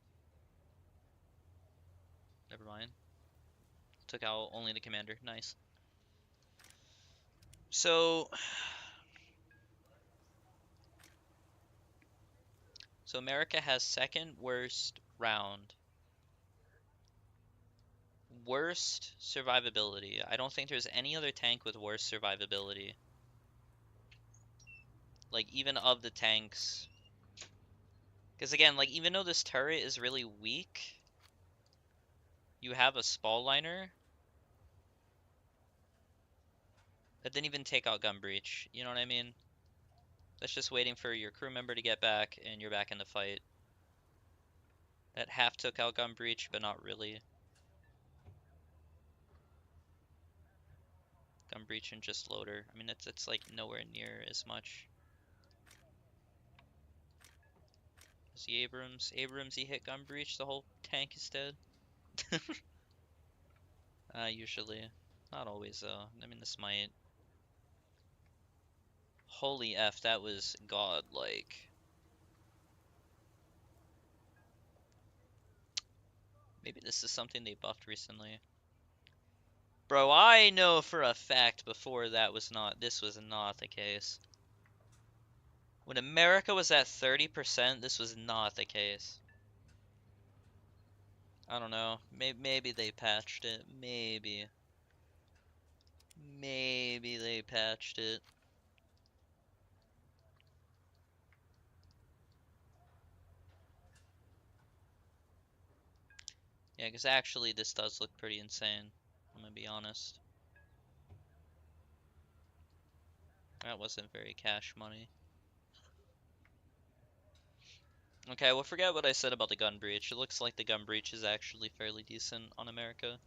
Never mind. Took out only the commander. Nice. So, So America has second worst round. Worst survivability. I don't think there's any other tank with worse survivability. Like, even of the tanks. Because again, like, even though this turret is really weak, you have a spall liner that didn't even take out gun breach. You know what I mean? That's just waiting for your crew member to get back, and you're back in the fight. That half took out gun breach, but not really. Gun breach and just loader. I mean, it's like nowhere near as much. There's the Abrams. Abrams, he hit gun breach, the whole tank is dead. Usually. Not always, though. I mean, this might. Holy F, that was godlike. Maybe this is something they buffed recently. Bro, I know for a fact before this was not the case. When America was at 30%, this was not the case. I don't know. Maybe they patched it. Maybe. Maybe they patched it. Yeah, because actually this does look pretty insane. I'm gonna be honest. That wasn't very cash money. Okay, well, forget what I said about the gun breach. It looks like the gun breach is actually fairly decent on America.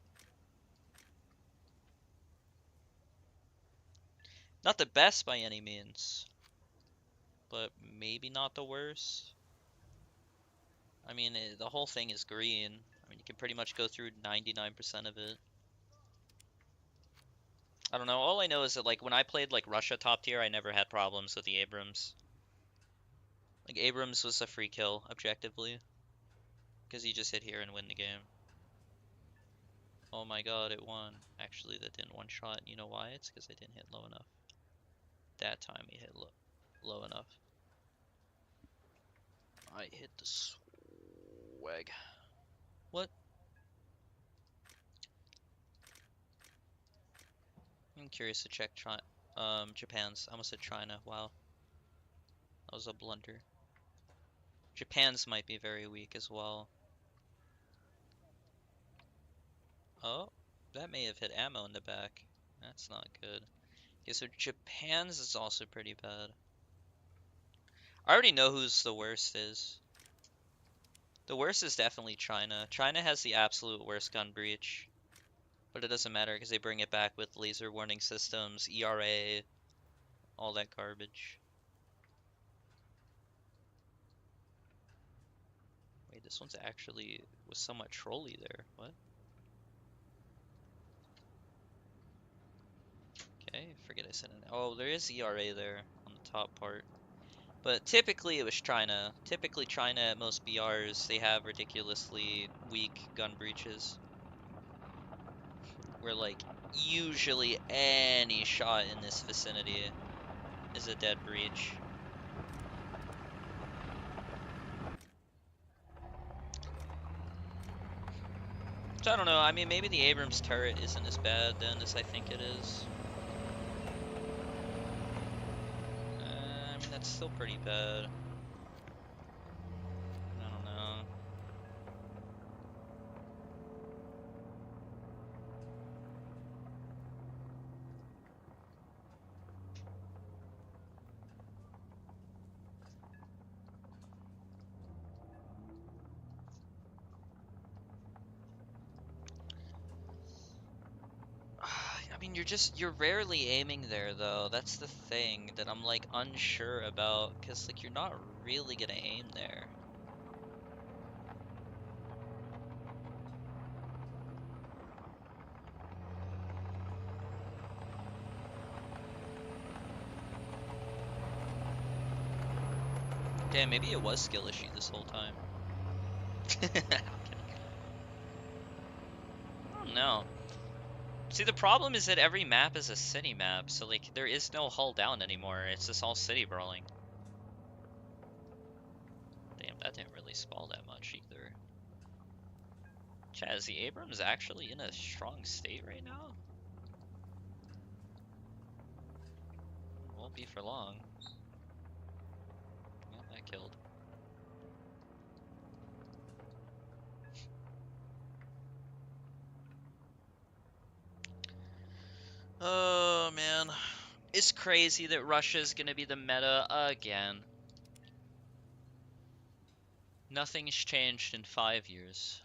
Not the best by any means, but maybe not the worst. I mean, the whole thing is green. I mean, you can pretty much go through 99% of it. I don't know. All I know is that, like, when I played, like, Russia top tier, I never had problems with the Abrams. Like, Abrams was a free kill, objectively. Because you just hit here and win the game. Oh my god, it won. Actually, that didn't one shot. You know why? It's because I didn't hit low enough. That time he hit low enough. I hit the swag. What? I'm curious to check Japan's. I almost said China. Wow. That was a blunder. Japan's might be very weak as well. Oh, that may have hit ammo in the back. That's not good. Okay, so Japan's is also pretty bad. I already know who's the worst is. The worst is definitely China. China has the absolute worst gun breach. But it doesn't matter because they bring it back with laser warning systems, ERA, all that garbage. Wait, this one's actually was somewhat trolly there. What? Okay, forget I said it. Oh, there is ERA there on the top part. But typically it was China. Typically China at most BRs, they have ridiculously weak gun breaches. Where, like, usually any shot in this vicinity is a dead breach. So I don't know, I mean, maybe the Abrams turret isn't as bad then as I think it is. I mean, that's still pretty bad. I don't know. I mean, you're rarely aiming there, though. That's the thing that I'm, like, unsure about, because, like, you're not really gonna aim there. Damn, maybe it was skill issue this whole time. I don't know. See, the problem is that every map is a city map, so, like, there is no hull down anymore. It's just all city brawling. Damn, that didn't really spall that much either. Chad, is the Abrams actually in a strong state right now? Won't be for long. Yep, that killed. Oh man, it's crazy that Russia's gonna be the meta again. Nothing's changed in 5 years.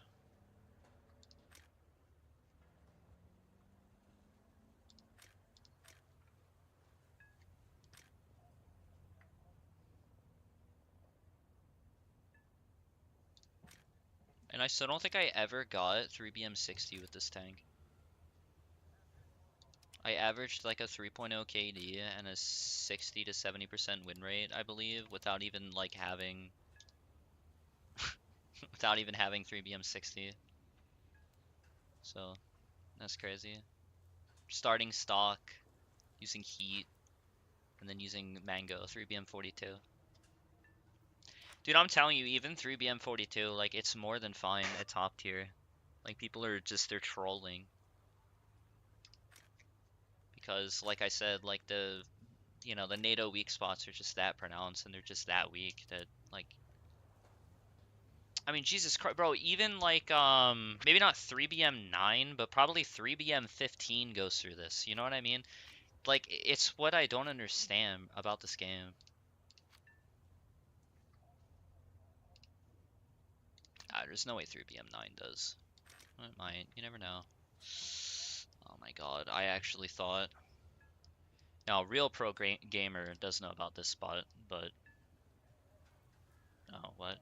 And I still don't think I ever got 3BM60 with this tank. I averaged like a 3.0 KD and a 60 to 70% win rate, I believe, without even like having without even having 3BM60. So, that's crazy. Starting stock, using heat, and then using Mango 3BM42. Dude, I'm telling you, even 3BM42, like it's more than fine at top tier. Like people are just they're trolling. Because like I said, like the the NATO weak spots are just that pronounced and they're just that weak that like I mean Jesus Christ, bro, even like maybe not 3BM9, but probably 3BM15 goes through this. You know what I mean? Like it's what I don't understand about this game. There's no way 3BM9 does. It might. You never know. Oh my god, I actually thought. Now, real pro gamer does know about this spot, but oh, what?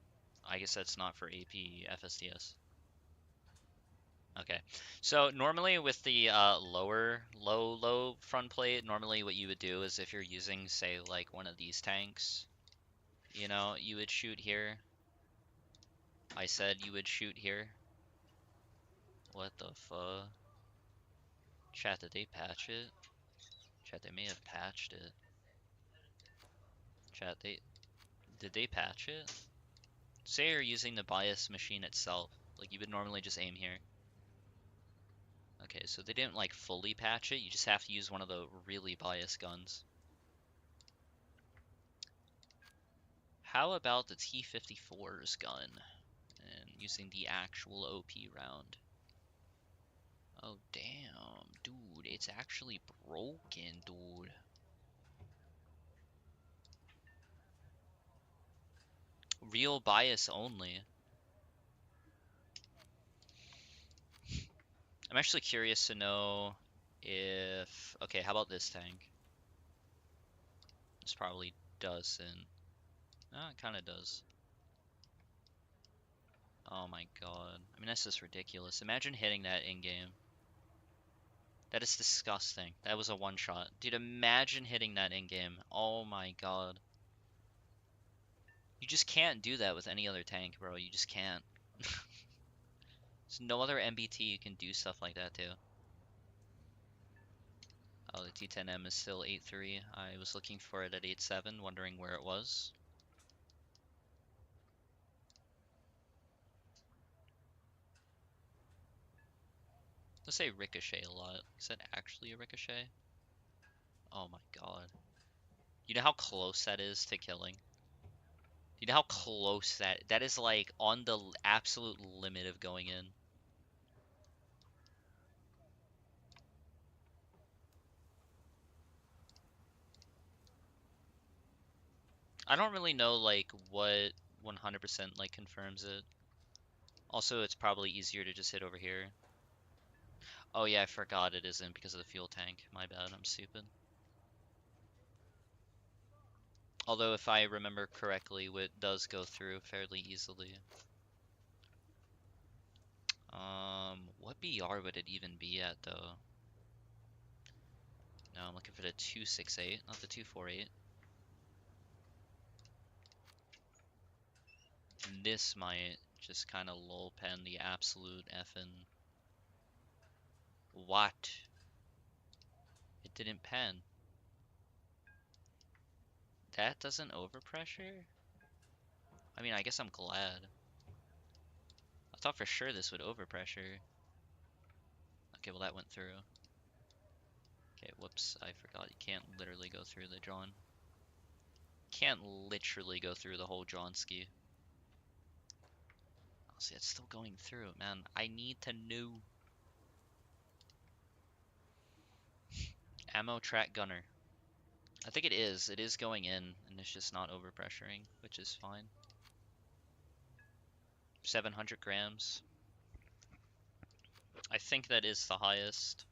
I guess that's not for AP FSDS. Okay, so normally with the low front plate, normally what you would do is if you're using, say, like one of these tanks, you would shoot here. I said you would shoot here. What the fuck? Chat, did they patch it? Chat, they may have patched it. Chat, did they patch it? Say you're using the bias machine itself, like you would normally just aim here. Okay, so they didn't like fully patch it, you just have to use one of the really biased guns. How about the T-54's gun? And using the actual OP round. Oh damn, dude, it's actually broken, dude. Real bias only. I'm actually curious to know if... Okay, how about this tank? This probably doesn't. Oh, it kind of does. Oh my god. I mean, that's just ridiculous. Imagine hitting that in-game. That is disgusting. That was a one-shot. Dude, imagine hitting that in-game. Oh my god. You just can't do that with any other tank, bro. You just can't. There's no other MBT you can do stuff like that to. Oh, the T10M is still 8.3. I was looking for it at 8.7, wondering where it was. Let's say ricochet a lot. Is that actually a ricochet? Oh my god. You know how close that is to killing? You know how close that is, like on the absolute limit of going in. I don't really know like what 100% like confirms it. Also, it's probably easier to just hit over here. Oh yeah, I forgot it isn't because of the fuel tank. My bad, I'm stupid. Although if I remember correctly, it does go through fairly easily. What BR would it even be at though? No, I'm looking for the 268, not the 248. This might just kind of lull pen the absolute effing... What? It didn't pen. That doesn't overpressure? I mean, I guess I'm glad. I thought for sure this would overpressure. Okay, well that went through. Okay, whoops, I forgot you can't literally go through the John. Can't literally go through the whole John ski. Oh, see, it's still going through, man. I need to know. Ammo track gunner. I think it is. It is going in, and it's just not overpressuring, which is fine. 700 grams. I think that is the highest.